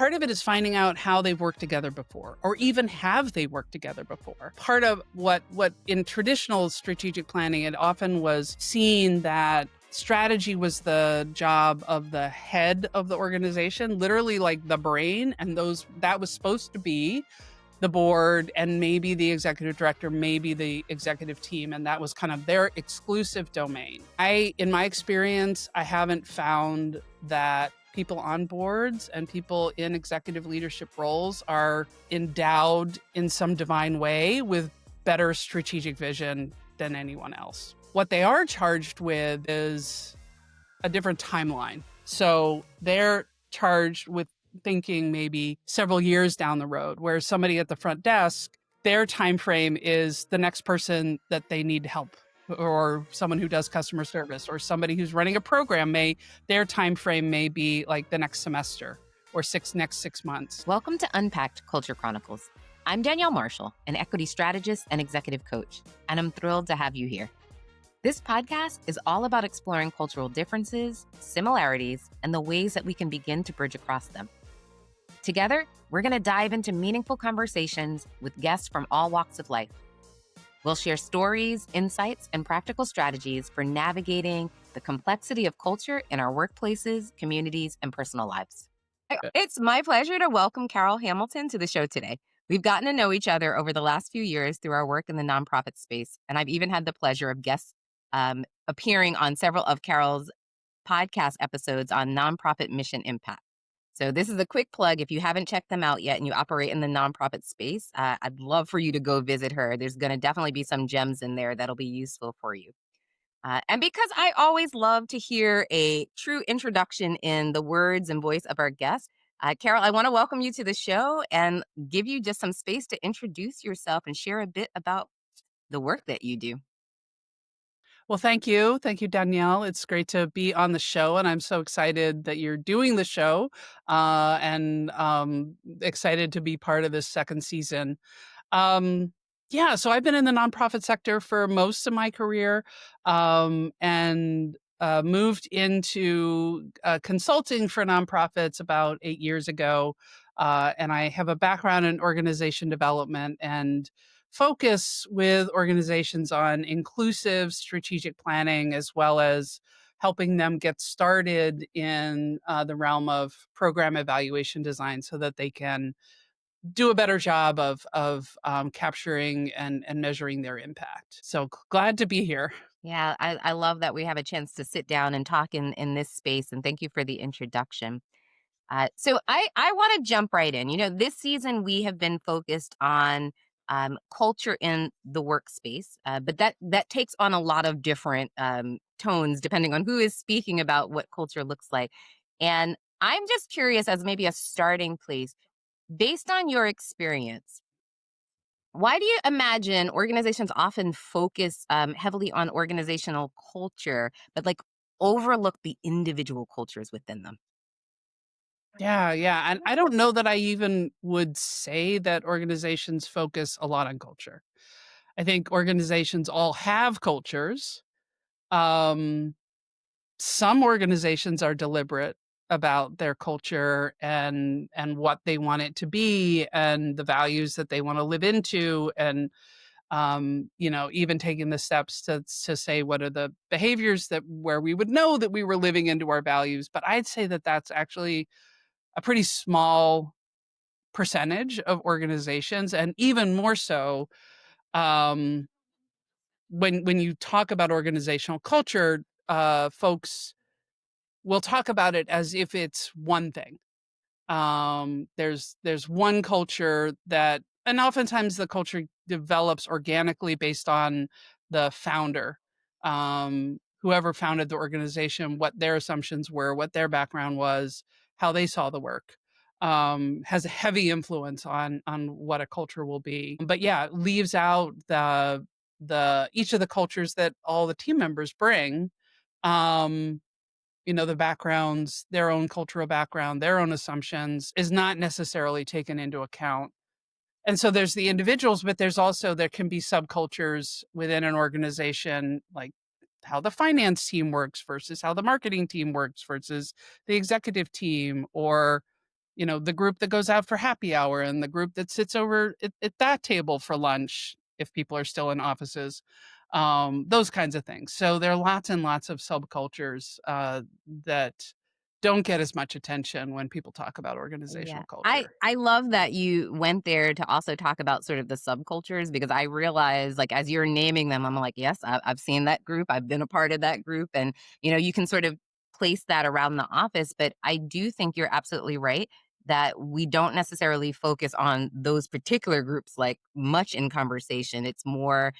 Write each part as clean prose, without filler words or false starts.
part of it is finding out how they've worked together before, or even have they worked together before. Part of what in traditional strategic planning, it often was seen that strategy was the job of the head of the organization, literally like the brain, and that was supposed to be the board and maybe the executive director, maybe the executive team, and that was kind of their exclusive domain. In my experience, I haven't found that people on boards and people in executive leadership roles are endowed in some divine way with better strategic vision than anyone else. What they are charged with is a different timeline. So they're charged with thinking maybe several years down the road, where somebody at the front desk, their time frame is the next person that they need help, or someone who does customer service, or somebody who's running a program, their time frame may be like the next semester or next 6 months. Welcome to Unpacked Culture Chronicles. I'm Danielle Marshall, an equity strategist and executive coach, and I'm thrilled to have you here. This podcast is all about exploring cultural differences, similarities, and the ways that we can begin to bridge across them. Together, we're going to dive into meaningful conversations with guests from all walks of life. We'll share stories, insights, and practical strategies for navigating the complexity of culture in our workplaces, communities, and personal lives. It's my pleasure to welcome Carol Hamilton to the show today. We've gotten to know each other over the last few years through our work in the nonprofit space, and I've even had the pleasure of guests appearing on several of Carol's podcast episodes on nonprofit mission impact. So this is a quick plug. If you haven't checked them out yet and you operate in the nonprofit space, I'd love for you to go visit her. There's going to definitely be some gems in there that'll be useful for you. And because I always love to hear a true introduction in the words and voice of our guests, Carol, I want to welcome you to the show and give you just some space to introduce yourself and share a bit about the work that you do. Well, thank you. Thank you, Danielle. It's great to be on the show, and I'm so excited that you're doing the show, and excited to be part of this second season. So I've been in the nonprofit sector for most of my career, and moved into consulting for nonprofits about 8 years ago, and I have a background in organization development and focus with organizations on inclusive strategic planning, as well as helping them get started in the realm of program evaluation design so that they can do a better job of capturing and measuring their impact. So glad to be here. Yeah, I love that we have a chance to sit down and talk in this space, and thank you for the introduction. So I want to jump right in. This season we have been focused on culture in the workspace, but that takes on a lot of different tones depending on who is speaking about what culture looks like. And I'm just curious, as maybe a starting place, based on your experience, why do you imagine organizations often focus heavily on organizational culture, but overlook the individual cultures within them? Yeah. And I don't know that I even would say that organizations focus a lot on culture. I think organizations all have cultures. Um, some organizations are deliberate about their culture and what they want it to be and the values that they want to live into, and even taking the steps to say what are the behaviors where we would know that we were living into our values. But I'd say that that's actually a pretty small percentage of organizations, and even more so um, when you talk about organizational culture, folks will talk about it as if it's one thing. There's one culture and oftentimes the culture develops organically based on the founder, whoever founded the organization, what their assumptions were, what their background was, how they saw the work. Has a heavy influence on what a culture will be. But yeah, it leaves out the each of the cultures that all the team members bring. The backgrounds, their own cultural background, their own assumptions is not necessarily taken into account. And so there's the individuals, but there can be subcultures within an organization, like how the finance team works versus how the marketing team works versus the executive team, or the group that goes out for happy hour and the group that sits over at that table for lunch if people are still in offices, those kinds of things. So there are lots and lots of subcultures that don't get as much attention when people talk about Yeah. organizational I culture. I love that you went there to also talk about sort of the subcultures because I realize like as you're naming them, I'm like, yes, I've seen that group. I've been a part of that group. And, you can sort of place that around the office. But I do think you're absolutely right that we don't necessarily focus on those particular groups like much in conversation. It's more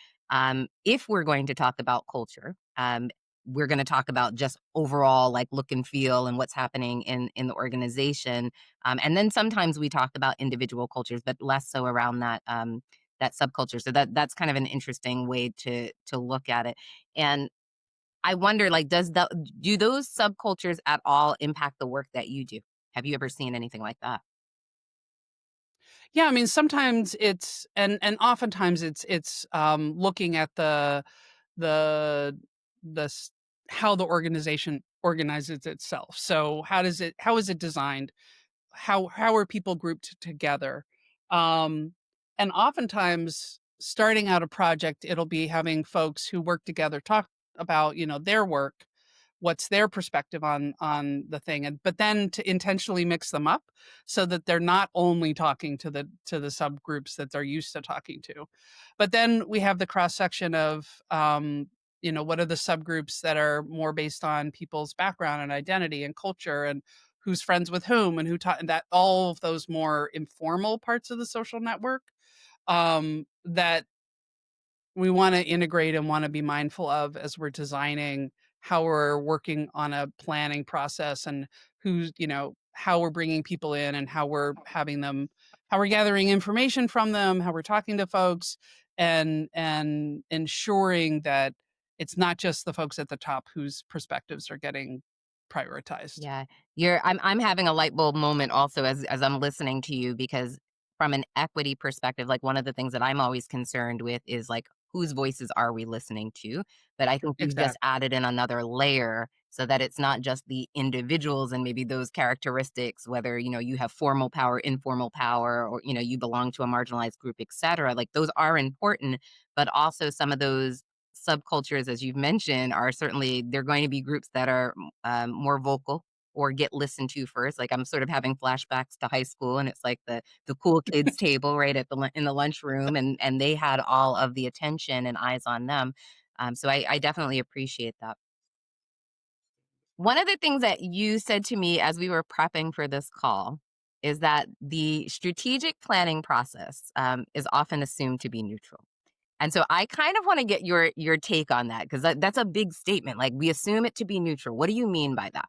if we're going to talk about culture, we're going to talk about just overall like look and feel and what's happening in the organization, and then sometimes we talk about individual cultures, but less so around that subculture. So that's kind of an interesting way to look at it. And I wonder, like, do those subcultures at all impact the work that you do? Have you ever seen anything like that? Yeah, I mean, sometimes it's and oftentimes it's looking at the the s- how the organization organizes itself. So how is it designed? How are people grouped together? Um, and oftentimes, starting out a project, it'll be having folks who work together talk about their work, what's their perspective on the thing, and but then to intentionally mix them up so that they're not only talking to the subgroups that they're used to talking to, but then we have the cross section of what are the subgroups that are more based on people's background and identity and culture and who's friends with whom and who taught, and that all of those more informal parts of the social network that we want to integrate and want to be mindful of as we're designing how we're working on a planning process and how we're bringing people in and how we're gathering information from them, how we're talking to folks, and ensuring that it's not just the folks at the top whose perspectives are getting prioritized. Yeah. I'm having a light bulb moment also as I'm listening to you because from an equity perspective, like one of the things that I'm always concerned with is like whose voices are we listening to? But I think you've just Exactly. added in another layer so that it's not just the individuals and maybe those characteristics, whether, you have formal power, informal power, or, you belong to a marginalized group, et cetera. Like those are important, but also some of those subcultures, as you've mentioned, are certainly they're going to be groups that are more vocal or get listened to first. Like I'm sort of having flashbacks to high school, and it's like the cool kids table right at in the lunchroom, and they had all of the attention and eyes on them. So I definitely appreciate that. One of the things that you said to me as we were prepping for this call is that the strategic planning process is often assumed to be neutral. And so I kind of want to get your take on that because that's a big statement. Like we assume it to be neutral. What do you mean by that?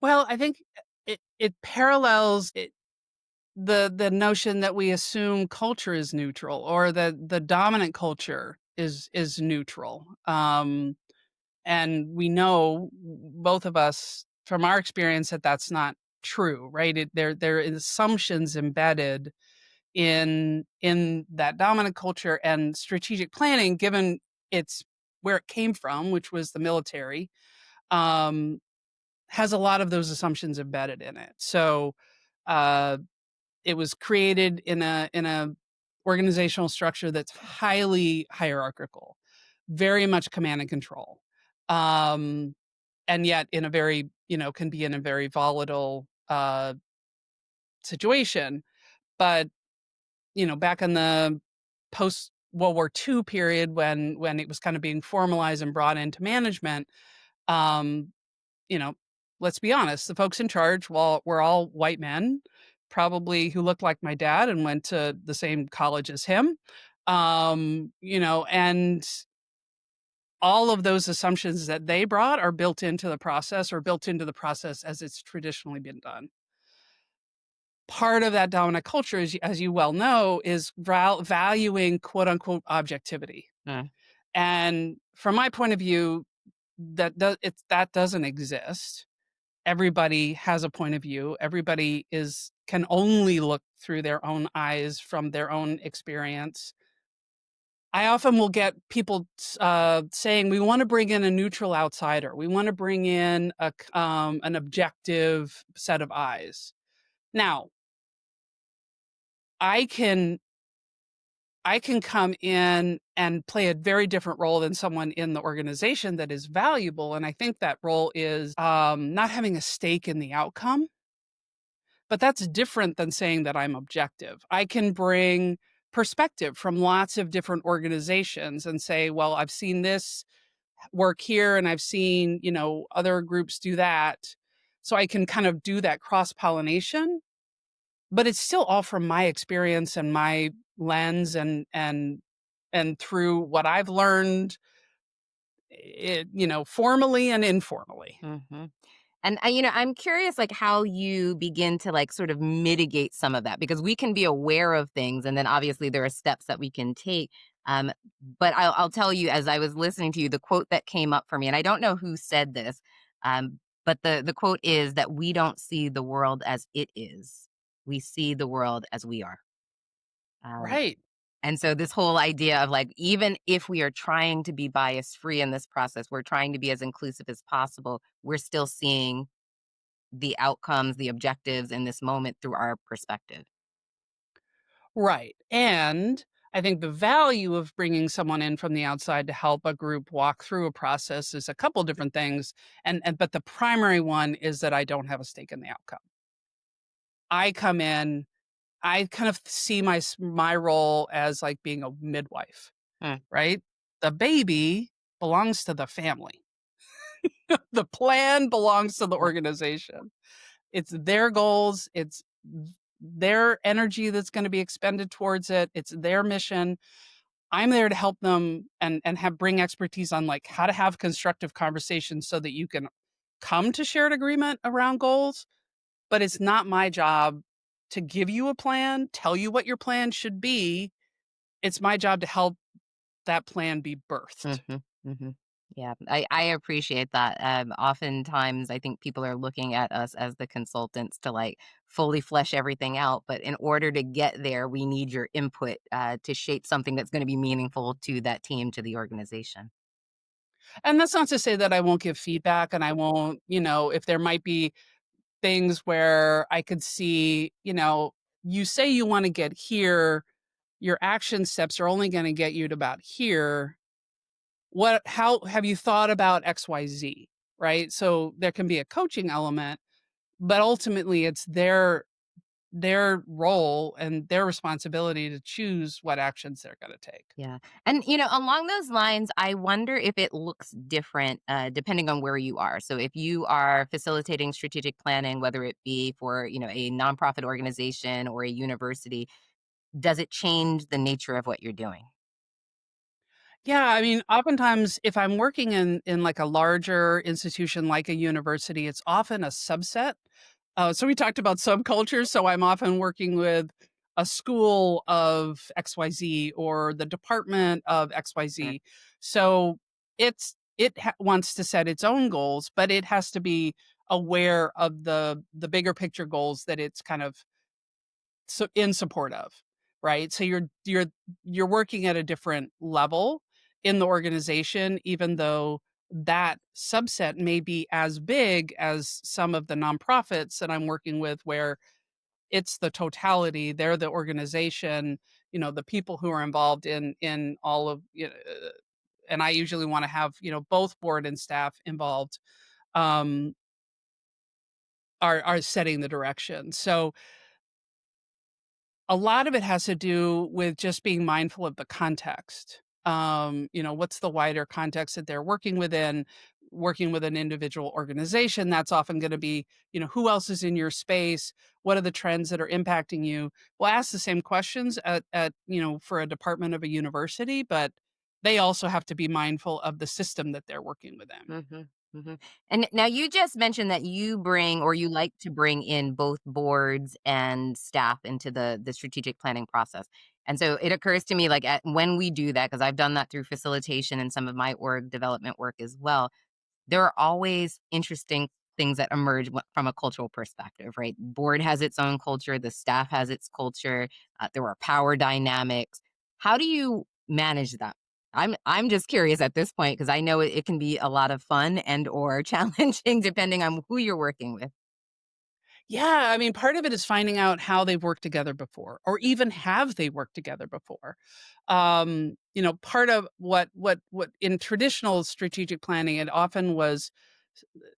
Well, I think it parallels the notion that we assume culture is neutral or that the dominant culture is neutral. And we know both of us from our experience that that's not true, right? There is assumptions embedded in that dominant culture and strategic planning, given its where it came from, which was the military. Um, has a lot of those assumptions embedded in it. So, uh, it was created in a organizational structure that's highly hierarchical, very much command and control, um, and yet in a very can be in a very volatile situation. But back in the post World War II period, when it was kind of being formalized and brought into management, um, you know, let's be honest, the folks in charge, well, were all white men, probably who looked like my dad and went to the same college as him. And all of those assumptions that they brought are built into the process or built into the process as it's traditionally been done. Part of that dominant culture, as you well know, is valuing quote unquote objectivity. Mm. And from my point of view, that doesn't exist. Everybody has a point of view. Everybody is can only look through their own eyes from their own experience. I often will get people saying, we want to bring in a neutral outsider. We want to bring in an objective set of eyes. Now, I can I can come in and play a very different role than someone in the organization that is valuable. And I think that role is not having a stake in the outcome, but that's different than saying that I'm objective. I can bring perspective from lots of different organizations and say, well, I've seen this work here and I've seen, other groups do that. So I can kind of do that cross pollination, but it's still all from my experience and my lens and through what I've learned, formally and informally. Hmm. And I'm curious, like, how you begin to like sort of mitigate some of that, because we can be aware of things, and then obviously there are steps that we can take. Um, but I'll tell you, as I was listening to you, the quote that came up for me, and I don't know who said this, but the quote is that we don't see the world as it is, we see the world as we are. Um, Right. and so this whole idea of like, even if we are trying to be bias free in this process, we're trying to be as inclusive as possible, we're still seeing the outcomes, the objectives in this moment through our perspective. Right. And I think the value of bringing someone in from the outside to help a group walk through a process is a couple different things. And but the primary one is that I don't have a stake in the outcome. I come in, I kind of see my role as like being a midwife, Mm, right? The baby belongs to the family. The plan belongs to the yeah, organization. It's their goals, it's their energy that's going to be expended towards it. It's their mission. I'm there to help them and have bring expertise on like how to have constructive conversations so that you can come to shared agreement around goals, but it's not my job to give you a plan, tell you what your plan should be. It's my job to help that plan be birthed. mhm, mhm. Yeah, I appreciate that. Oftentimes, I think people are looking at us as the consultants to like fully flesh everything out. But in order to get there, we need your input to shape something that's going to be meaningful to that team, to the organization. And that's not to say that I won't give feedback and I won't, if there might be things where I could see, you say you want to get here, your action steps are only going to get you to about here. How have you thought about XYZ? Right. So there can be a coaching element, but ultimately it's their role and their responsibility to choose what actions they're going to take. Yeah. And, along those lines, I wonder if it looks different depending on where you are. So, if you are facilitating strategic planning, whether it be for, a nonprofit organization or a university, does it change the nature of what you're doing? Yeah, I mean, oftentimes if I'm working in like a larger institution like a university, it's often a subset. So we talked about subcultures, so I'm often working with a school of XYZ or the department of Mm, XYZ. So wants to set its own goals, but it has to be aware of the bigger picture goals that it's kind of so in support of, right? So you're working at a different level in the organization, even though that subset may be as big as some of the nonprofits that I'm working with, where it's the totality. They're the organization, the people who are involved in all of, and I usually want to have both board and staff involved. Um, are setting the direction. So a lot of it has to do with just being mindful of the context. What's the wider context that they're working within? Working with an individual organization, that's often going to be, who else is in your space? What are the trends that are impacting you? We'll ask the same questions for a department of a university, but they also have to be mindful of the system that they're working within. mhm, mhm. And now you just mentioned that you bring, or you like to bring in, both boards and staff into the strategic planning process. And so it occurs to me, like, when we do that, because I've done that through facilitation and some of my org development work as well, there are always interesting things that emerge from a cultural perspective, right? Board has its own culture, the staff has its culture, there are power dynamics. How do you manage that? I'm just curious at this point because I know it can be a lot of fun and or challenging depending on who you're working with. Yeah, I mean, part of it is finding out how they've worked together before, or even have they worked together before. Part of what in traditional strategic planning, it often was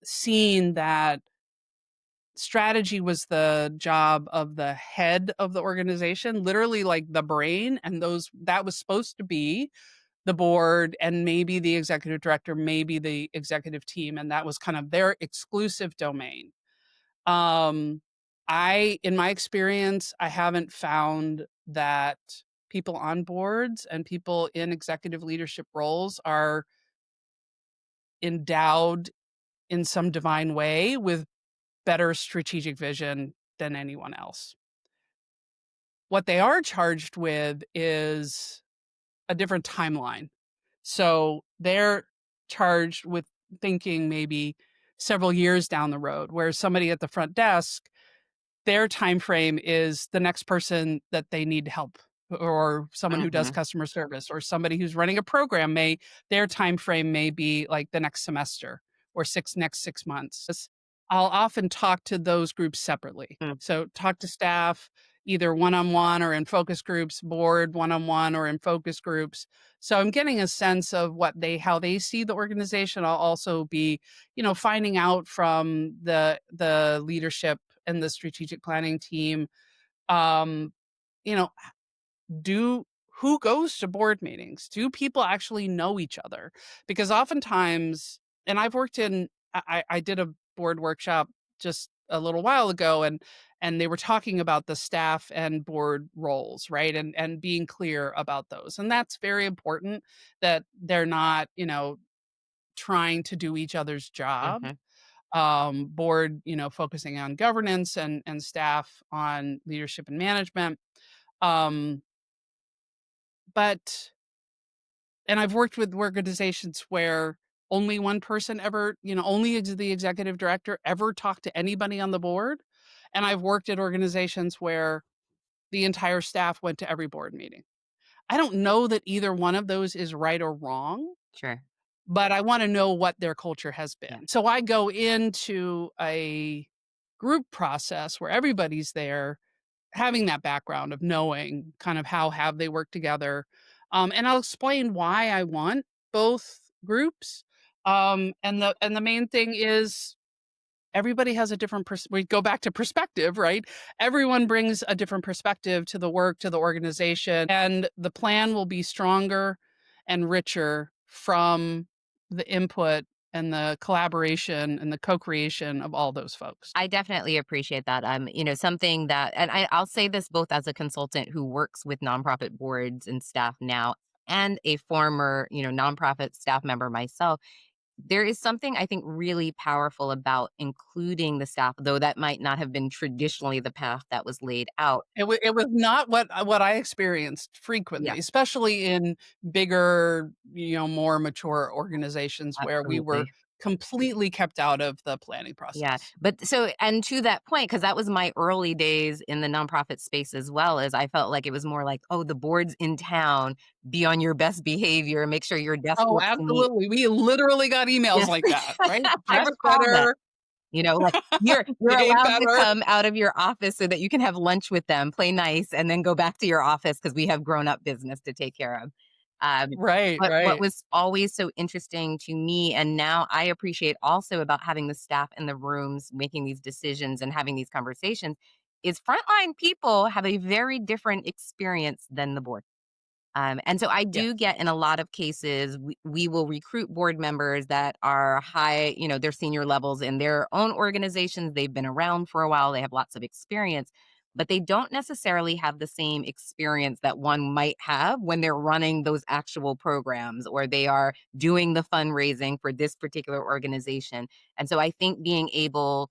seen that strategy was the job of the head of the organization, literally like the brain, and those that was supposed to be the board and maybe the executive director, maybe the executive team, and that was kind of their exclusive domain. Um, in my experience, I haven't found that people on boards and people in executive leadership roles are endowed in some divine way with better strategic vision than anyone else. What they are charged with is a different timeline. So they're charged with thinking maybe several years down the road, where somebody at the front desk, their time frame is the next person that they need help, or someone who does Mhm. customer service, or somebody who's running a program may their time frame may be like the next semester or next 6 months. I'll often talk to those groups separately. Mm. So talk to staff either one-on-one or in focus groups, board one-on-one or in focus groups. So I'm getting a sense of how they see the organization. I'll also be, finding out from the leadership and the strategic planning team, um, you know, do who goes to board meetings? Do people actually know each other? Because oftentimes, and I've worked in, I did a board workshop just a little while ago, and they were talking about the staff and board roles, right? And being clear about those. And that's very important that they're not, trying to do each other's job. Mhm. Board, focusing on governance and staff on leadership and management. Um, but and I've worked with organizations where only one person ever, the executive director ever talked to anybody on the board. And I've worked at organizations where the entire staff went to every board meeting. I don't know that either one of those is right or wrong, Sure. but I want to know what their culture has Yeah. been. So I go into a group process where everybody's there having that background of knowing kind of how have they worked together. And I'll explain why I want both groups. And the main thing is everybody has a different we go back to perspective, right? Everyone brings a different perspective to the work, to the organization, and the plan will be stronger and richer from the input and the collaboration and the co-creation of all those folks. I definitely appreciate that. Something that, and I'll say this both as a consultant who works with nonprofit boards and staff now, and a former, nonprofit staff member myself. There is something I think really powerful about including the staff, though that might not have been traditionally the path that was laid out. It was not what I experienced Yeah, frequently, especially in bigger, more mature organizations where we were absolutely. completely kept out of the planning Yeah. process. But so, and to that point, because that was my early days in the nonprofit space as well, as I felt like it was more like, oh, the board's in town, be on your best behavior, make sure your desk Oh, looks neat. absolutely. We literally got emails Yeah. like that, right? I Dress recall that. better, Like you're behave allowed to better. come out of your office so that you can have lunch with them, play nice, and then go back to your office because we have grown up business to take care of. Um, Right, but what right. was always so interesting to me, and now I appreciate also about having the staff in the rooms making these decisions and having these conversations, is frontline people have a very different experience than the board. And so I do Yes. get in a lot of cases, we will recruit board members that are high, they're senior levels in their own organizations. They've been around for a while, they have lots of experience, but they don't necessarily have the same experience that one might have when they're running those actual programs or they are doing the fundraising for this particular organization. And so I think being able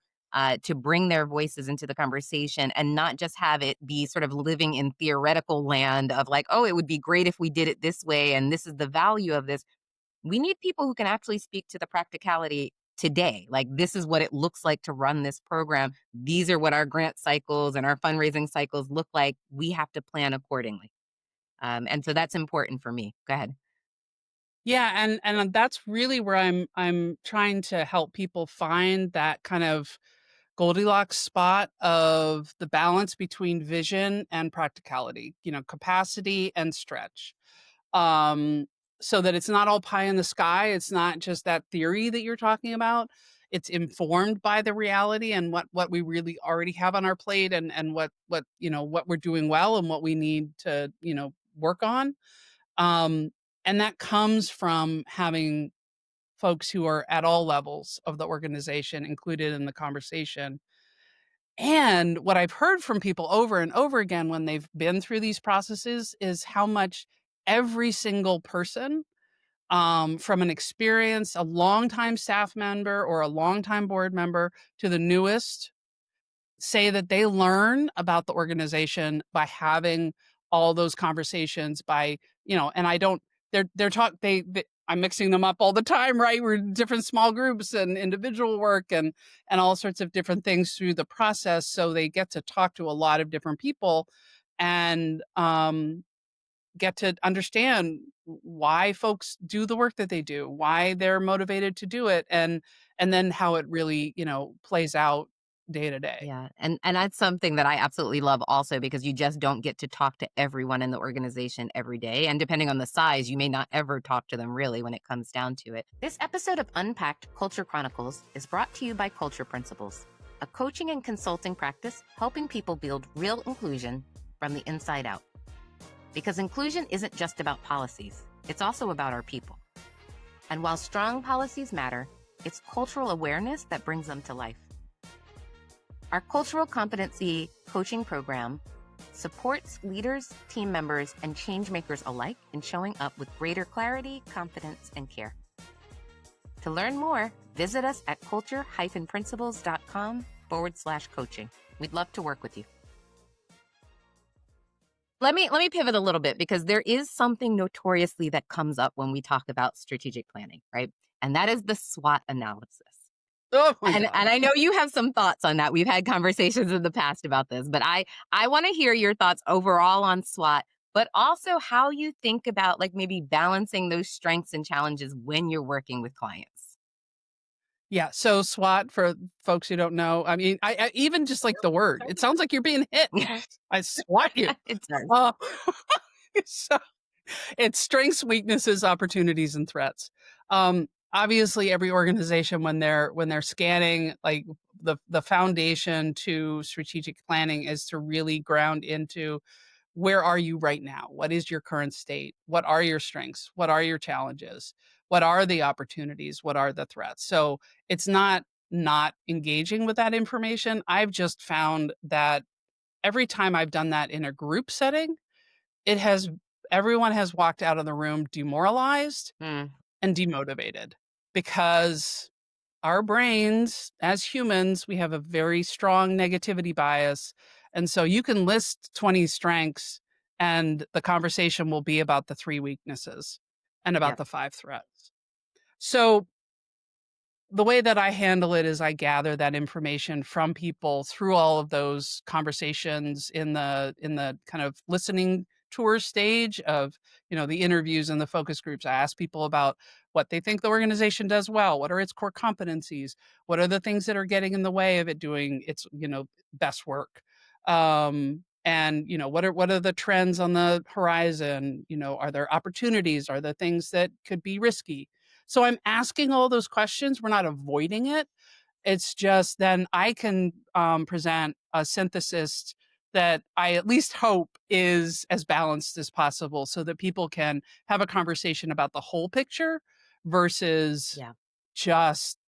to bring their voices into the conversation and not just have it be sort of living in theoretical land of like, oh, it would be great if we did it this way. And this is the value of this. We need people who can actually speak to the practicality today. Like, this is what it looks like to run this program. These are what our grant cycles and our fundraising cycles look like. We have to plan accordingly. And so that's important for me. Go ahead. Yeah, and that's really where I'm trying to help people find that kind of Goldilocks spot of the balance between vision and practicality, capacity and stretch. Um, so that it's not all pie in the sky. It's not just that theory that you're talking about. It's informed by the reality and what we really already have on our plate and what we're doing well and what we need to, work on. Um, and that comes from having folks who are at all levels of the organization included in the conversation. And what I've heard from people over and over again when they've been through these processes is how much every single person, from an experience, a longtime staff member or a longtime board member to the newest, say that they learn about the organization by having all those conversations by, and I don't, they're talk, I'm mixing them up all the time, right? We're in different small groups and individual work and all sorts of different things through the process. So they get to talk to a lot of different people and, get to understand why folks do the work that they do, why they're motivated to do it, and then how it really, plays out day to day. Yeah, and that's something that I absolutely love also because you just don't get to talk to everyone in the organization every day, and depending on the size, you may not ever talk to them really when it comes down to it. This episode of Unpacked Culture Chronicles is brought to you by Culture Principles, a coaching and consulting practice helping people build real inclusion from the inside out. Because inclusion isn't just about policies, it's also about our people. And while strong policies matter, it's cultural awareness that brings them to life. Our cultural competency coaching program supports leaders, team members, and change makers alike in showing up with greater clarity, confidence, and care. To learn more, visit us at culture-principles.com/coaching. We'd love to work with you. Let me pivot a little bit because there is something notoriously that comes up when we talk about strategic planning, right? And that is the SWOT analysis. Oh my And God. I know you have some thoughts on that. We've had conversations in the past about this, but I want to hear your thoughts overall on SWOT, but also how you think about like maybe balancing those strengths and challenges when you're working with clients. Yeah. So SWAT, for folks who don't know, I mean, I even just like the word, it sounds like you're being hit. I SWAT you. It does. Uh, so it's strengths, weaknesses, opportunities, and threats. Obviously, every organization when they're scanning, like the foundation to strategic planning is to really ground into where are you right now? What is your current state? What are your strengths? What are your challenges? What are the opportunities? What are the threats? So it's not engaging with that information. I've just found that every time I've done that in a group setting, it has everyone has walked out of the room demoralized Hmm. and demotivated because our brains as humans, we have a very strong negativity bias. And so you can list 20 strengths and the conversation will be about the 3 weaknesses and about Yep. the 5 threats. So the way that I handle it is I gather that information from people through all of those conversations in the kind of listening tour stage of, the interviews and the focus groups. I ask people about what they think the organization does well, what are its core competencies, what are the things that are getting in the way of it doing its, best work. And what are the trends on the horizon? Are there opportunities? Are there things that could be risky? So I'm asking all those questions. We're not avoiding it. It's just then I can present a synthesis that I at least hope is as balanced as possible so that people can have a conversation about the whole picture versus Yeah. just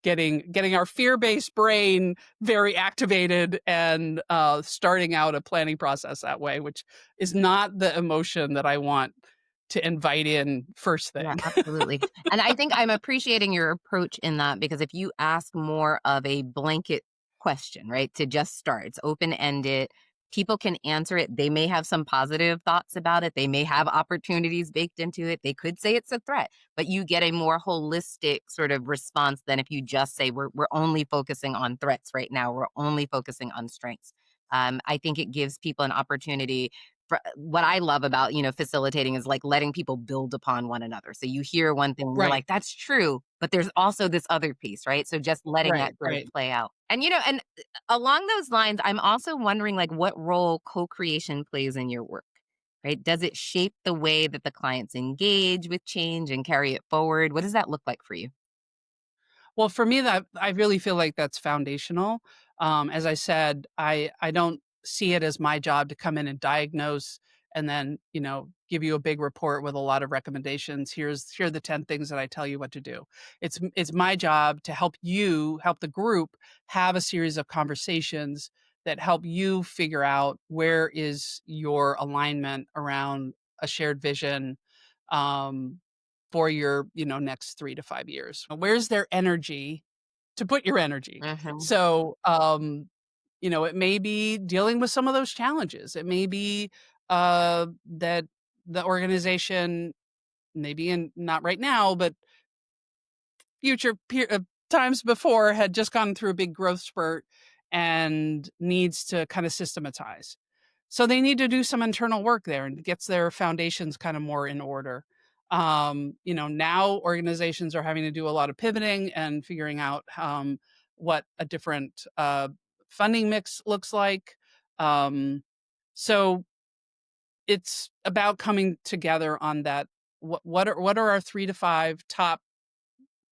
getting our fear-based brain very activated and starting out a planning process that way, which is not the emotion that I want to invite in first Yeah, thing. absolutely. And I think I'm appreciating your approach in that because if you ask more of a blanket question, right, to just start, it's open ended. People can answer it. They may have some positive thoughts about it. They may have opportunities baked into it. They could say it's a threat, but you get a more holistic sort of response than if you just say we're only focusing on threats right now. We're only focusing on strengths. I think it gives people an opportunity what I love about, facilitating is like letting people build upon one another. So you hear one thing and you're Right. like, that's true, but there's also this other piece, right? So just letting that Right. sort of Right. play out. And, along those lines, I'm also wondering like what role co-creation plays in your work, right? Does it shape the way that the clients engage with change and carry it forward? What does that look like for you? Well, for me, that I really feel like that's foundational. As I said, I don't see it as my job to come in and diagnose and then give you a big report with a lot of recommendations. Here are the 10 things that I tell you what to do. It's my job to help the group have a series of conversations that help you figure out where is your alignment around a shared vision. Um, for your, next 3 to 5 years. Where's their energy to put your energy? Hmm. So, it may be dealing with some of those challenges. It may be, that the organization maybe not right now, but times before had just gone through a big growth spurt and needs to kind of systematize. So they need to do some internal work there and gets their foundations kind of more in order. Now organizations are having to do a lot of pivoting and figuring out what a different funding mix looks like. Um, so it's about coming together on that. What are our 3 to 5 top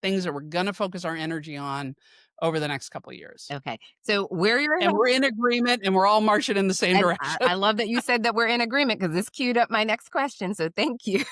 things that we're going to focus our energy on over the next couple of years? Okay. So where you're And we're in agreement and we're all marching in the same And I, direction. I love that you said that we're in agreement because this queued up my next question. So thank you.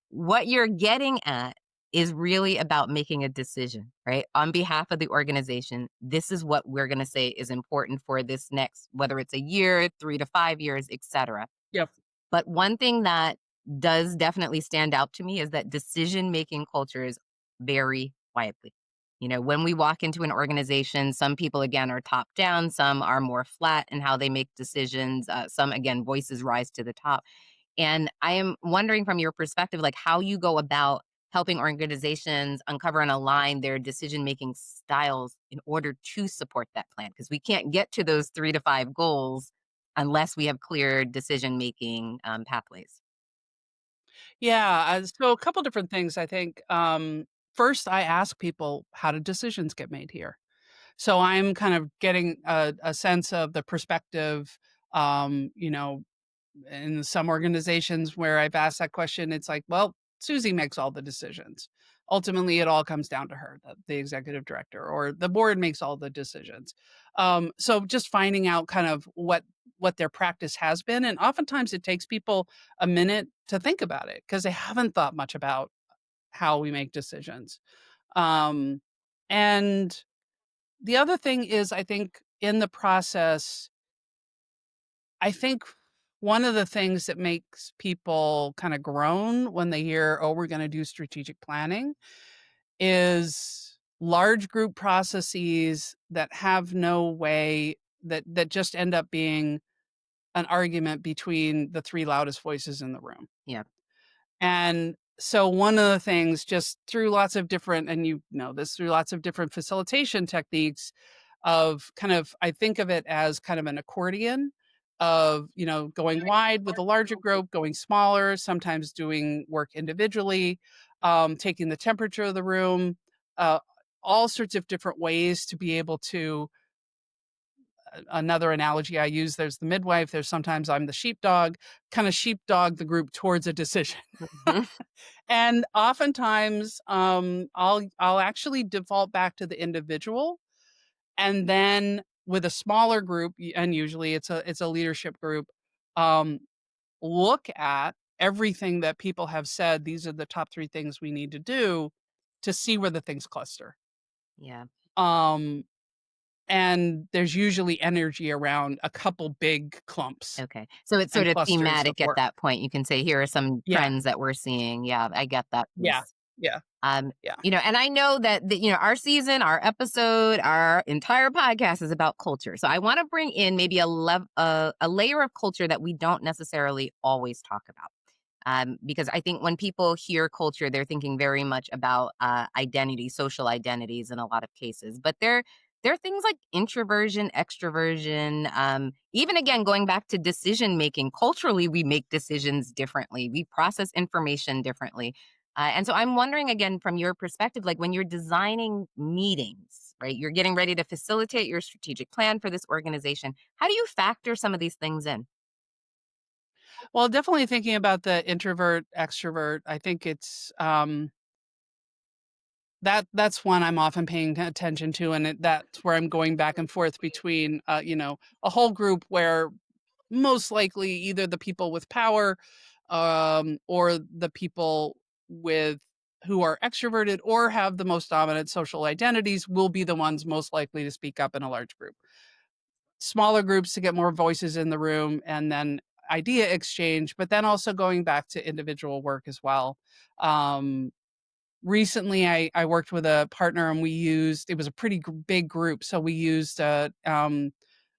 What you're getting at is really about making a decision, right? On behalf of the organization, this is what we're going to say is important for this next, whether it's a year, 3 to 5 years, et cetera. Yep. But one thing that does definitely stand out to me is that decision making cultures vary widely. When we walk into an organization, some people, again, are top down, some are more flat in how they make decisions, some, again, voices rise to the top. And I am wondering from your perspective, like how you go about helping organizations uncover and align their decision making styles in order to support that plan. Because we can't get to those 3 to 5 goals unless we have clear decision making pathways. Yeah, so a couple different things, I think. First, I ask people, how do decisions get made here? So I'm kind of getting a sense of the perspective, in some organizations where I've asked that question, it's like, well, Susie makes all the decisions. Ultimately, it all comes down to her, the executive director, or the board makes all the decisions. So just finding out kind of what their practice has been, and oftentimes it takes people a minute to think about it because they haven't thought much about how we make decisions. Um, and the other thing is, I think in the process, I think one of the things that makes people kind of groan when they hear, "Oh, we're gonna do strategic planning," is large group processes that have no way that just end up being an argument between the 3 loudest voices in the room. Yeah. And so one of the things just through lots of different and through lots of different facilitation techniques of kind of I think of it as kind of an accordion of, going wide with a larger group, going smaller, sometimes doing work individually, taking the temperature of the room, uh, all sorts of different ways to be able to another analogy I use, there's the midwife, there's sometimes I'm the sheepdog, kind of sheepdog the group towards a decision. Mhm. And oftentimes, I'll actually default back to the individual, and then with a smaller group, and usually it's a leadership group, um, look at everything that people have said. These are the top 3 things we need to do to see where the things cluster. Yeah. Um, and there's usually energy around a couple big clumps Okay. So it's and sort of clusters of thematic at work. that point. You can say, here are some Yeah, trends that we're seeing. Yeah, I get that yeah, piece. yeah, Um, yeah. and I know that our season, our episode, our entire podcast is about culture. So I want to bring in maybe a layer of culture that we don't necessarily always talk about. Because I think when people hear culture, they're thinking very much about identity, social identities in a lot of cases. But There are things like introversion, extroversion, even again, going back to decision making. Culturally, we make decisions differently, we process information differently. And so I'm wondering again, from your perspective, like when you're designing meetings, right? You're getting ready to facilitate your strategic plan for this organization. How do you factor some of these things in? Well, definitely thinking about the introvert, extrovert, I think it's, that's one I'm often paying attention to, and that's where I'm going back and forth between, a whole group where most likely either the people with power, or the people with who are extroverted or have the most dominant social identities will be the ones most likely to speak up in a large group. Smaller groups to get more voices in the room and then idea exchange, but then also going back to individual work as well. Um, Recently, I worked with a partner and we used it was a pretty big group, so we used a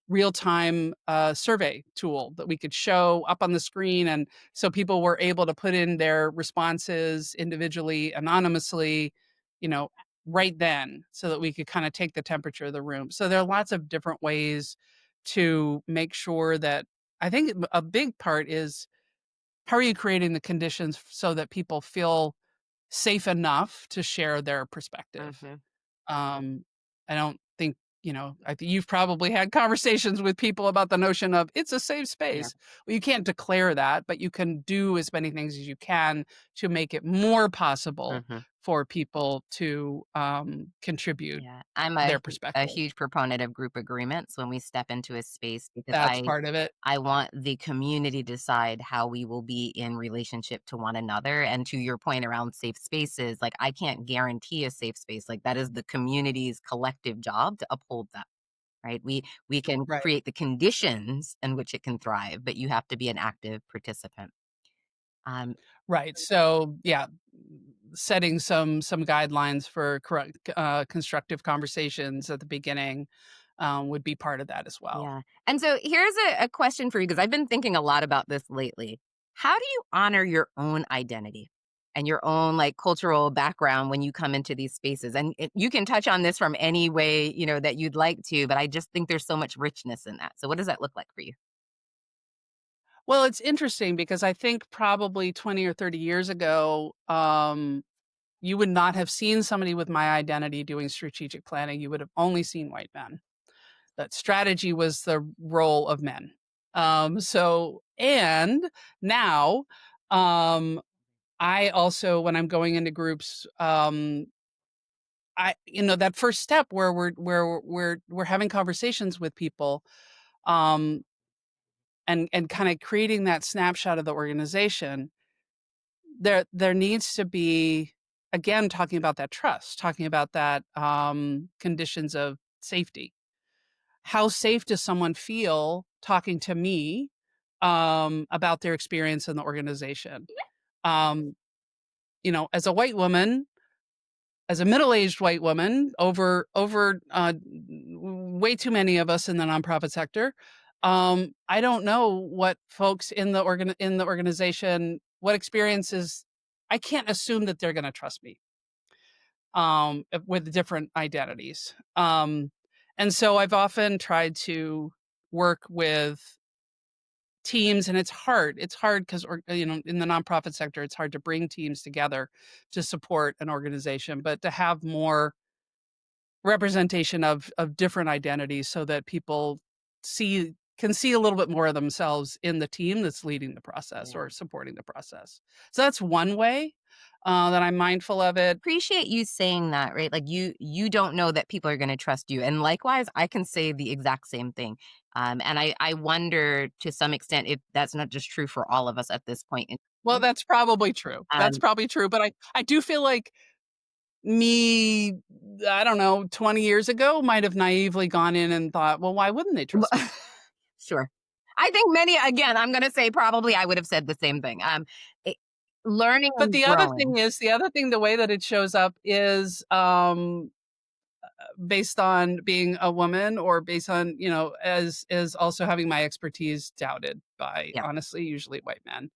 real-time survey tool that we could show up on the screen, and so people were able to put in their responses individually, anonymously, you know, right then, so that we could kind of take the temperature of the room. So there are lots of different ways to make sure that I think a big part is how are you creating the conditions so that people feel safe enough to share their perspective? Hmm. Um, I don't think, I think you've probably had conversations with people about the notion of it's a safe Yeah. space. Well, you can't declare that, but you can do as many things as you can to make it more possible Hmm. for people to contribute Yeah, I'm their a perspective. huge proponent of group agreements when we step into a space because That's part of it. I want the community to decide how we will be in relationship to one another. And to your point around safe spaces, like I can't guarantee a safe space. Like that is the community's collective job to uphold that. Right. We can Right. create the conditions in which it can thrive, but you have to be an active participant. Um, Right. So, yeah, setting some guidelines for correct constructive conversations at the beginning would be part of that as well. Yeah. And so here's a question for you because I've been thinking a lot about this lately. How do you honor your own identity and your own like cultural background when you come into these spaces? And you can touch on this from any way, that you'd like to, but I just think there's so much richness in that. So what does that look like for you? Well, it's interesting because I think probably 20 or 30 years ago, you would not have seen somebody with my identity doing strategic planning. You would have only seen white men. That strategy was the role of men. And now, um, I also, when I'm going into groups, that first step where we're having conversations with people, um, and kind of creating that snapshot of the organization, there needs to be, again, talking about that trust, talking about that conditions of safety. How safe does someone feel talking to me about their experience in the organization? Um, as a white woman, as a middle-aged white woman, way too many of us in the nonprofit sector, I don't know what folks in the organization, what experiences. I can't assume that they're going to trust me with different identities. And so I've often tried to work with teams, and it's hard. It's hard because, in the nonprofit sector, it's hard to bring teams together to support an organization, but to have more representation of different identities so that people can see a little bit more of themselves in the team that's leading the process Yeah. or supporting the process. So that's one way that I'm mindful of it. Appreciate you saying that, right? Like you don't know that people are going to trust you. And likewise, I can say the exact same thing. And I wonder to some extent if that's not just true for all of us at this point. Well, that's probably true. That's Um, probably true, but I do feel like me, I don't know, 20 years ago might have naively gone in and thought, "Well, why wouldn't they trust me?" Sure. I think many, again, I'm going to say probably I would have said the same thing. It, learning But and growing. the other thing, the way that it shows up is, based on being a woman or based on, as also having my expertise doubted by, Yeah. honestly, usually white men,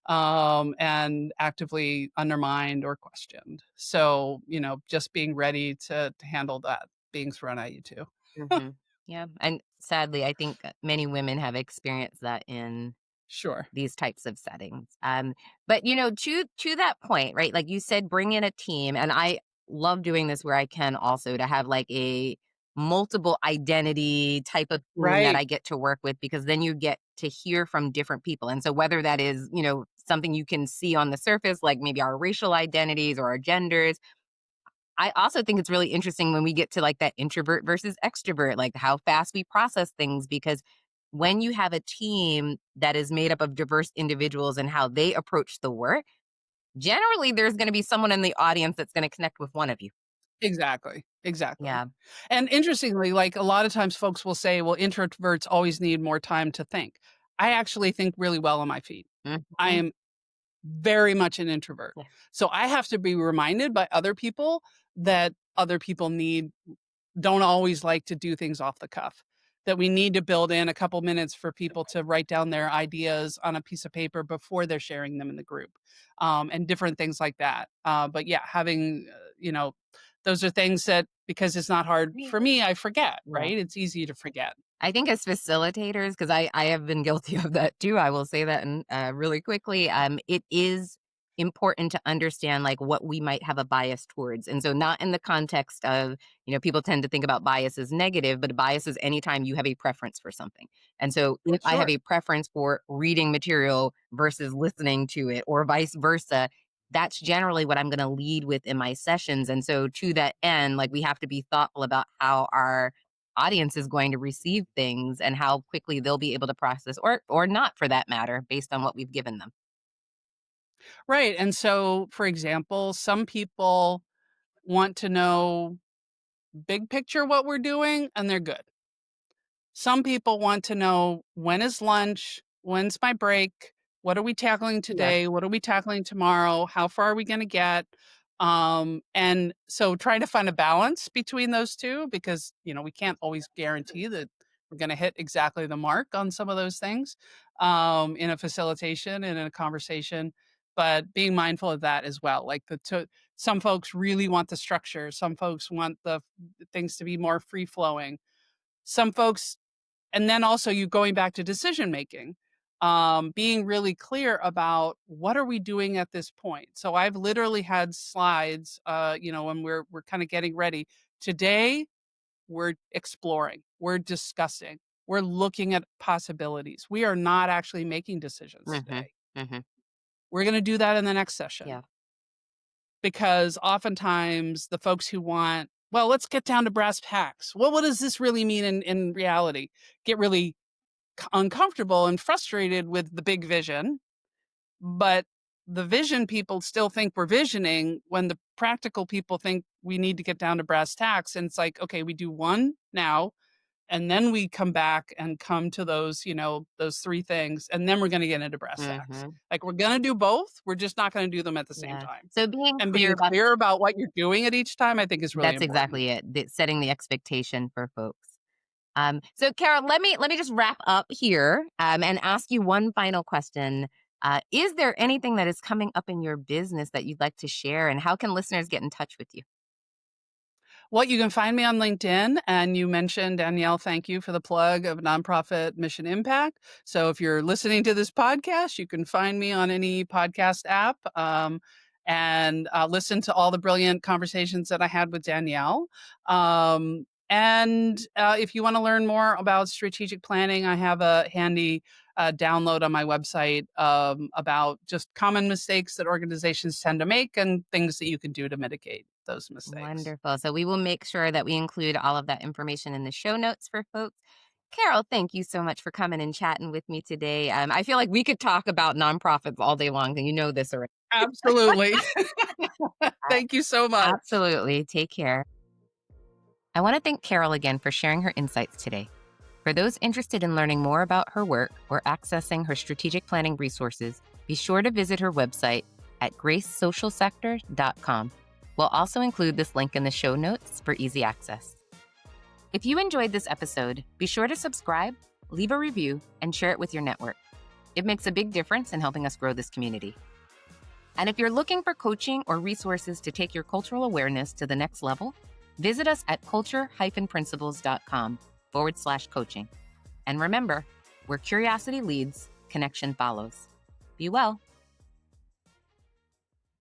and actively undermined or questioned. So, just being ready to handle that being thrown at you too. Hmm. Yeah. And sadly, I think many women have experienced that in Sure. these types of settings. But to that point, right? Like you said, bring in a team, and I love doing this where I can also to have like a multiple identity type of team that Right. I get to work with because then you get to hear from different people. And so whether that is, something you can see on the surface, like maybe our racial identities or our genders, I also think it's really interesting when we get to like that introvert versus extrovert, like how fast we process things. Because when you have a team that is made up of diverse individuals and how they approach the work, generally there's going to be someone in the audience that's going to connect with one of you. Exactly. Exactly. Yeah. And interestingly, like a lot of times folks will say, well, introverts always need more time to think. I actually think really well on my feet. I Mhm. am very much an introvert. Yeah. So I have to be reminded by other people that other people don't always like to do things off the cuff. That we need to build in a couple minutes for people to write down their ideas on a piece of paper before they're sharing them in the group, and different things like that. But yeah, having, those are things that because it's not hard Yeah. for me, I forget, Yeah. right? It's easy to forget. I think as facilitators, because I have been guilty of that too. I will say that really quickly. It is important to understand like what we might have a bias towards, and so not in the context of people tend to think about bias as negative, but a bias is anytime you have a preference for something. And so if I have Sure. a preference for reading material versus listening to it, or vice versa. That's generally what I'm going to lead with in my sessions. And so, to that end, like we have to be thoughtful about how our audience is going to receive things and how quickly they'll be able to process or not for that matter based on what we've given them. Right. And so, for example, some people want to know big picture what we're doing and they're good. Some people want to know when is lunch? When's my break? What are we tackling Yeah. today? What are we tackling tomorrow? How far are we going to get? And so trying to find a balance between those two because, we can't always guarantee that we're going to hit exactly the mark on some of those things in a facilitation and in a conversation, but being mindful of that as well. Like some folks really want the structure. Some folks want the things to be more free flowing. Some folks and then also you going back to decision making, being really clear about what are we doing at this point. So I've literally had slides, when we're kind of getting ready. Today, we're exploring, we're discussing, we're looking at possibilities. We are not actually making decisions Hmm. today. Hmm. We're going to do that in the next session Yeah. because oftentimes the folks who want, well, let's get down to brass tacks. Well, what does this really mean in reality? Get really uncomfortable and frustrated with the big vision, but the vision people still think we're visioning when the practical people think we need to get down to brass tacks. And it's like, okay, we do one now, and then we come back and come to those, those three things, and then we're going to get into brass tacks. Hmm. Like we're going to do both. We're just not going to do them at the same Yeah. time. So being And clear being about clear about what you're doing at each time, I think is really that's important. exactly it. Setting the expectation for folks. So Carol, let me just wrap up here and ask you one final question. Is there anything that is coming up in your business that you'd like to share, and how can listeners get in touch with you? Well, you can find me on LinkedIn, and you mentioned, Danielle, thank you for the plug of nonprofit Mission Impact. So if you're listening to this podcast, you can find me on any podcast app and listen to all the brilliant conversations that I had with Danielle. And if you want to learn more about strategic planning, I have a handy download on my website about just common mistakes that organizations tend to make and things that you can do to mitigate those mistakes. Wonderful. So we will make sure that we include all of that information in the show notes for folks. Carol, thank you so much for coming and chatting with me today. I feel like we could talk about nonprofits all day long, and you know this already. Absolutely. Uh, Thank you so much. Absolutely. Take care. I want to thank Carol again for sharing her insights today. For those interested in learning more about her work or accessing her strategic planning resources, be sure to visit her website at gracesocialsector.com. We'll also include this link in the show notes for easy access. If you enjoyed this episode, be sure to subscribe, leave a review, and share it with your network. It makes a big difference in helping us grow this community. And if you're looking for coaching or resources to take your cultural awareness to the next level, Visit us at culture-principles.com/coaching. And remember, where curiosity leads, connection follows. Be well.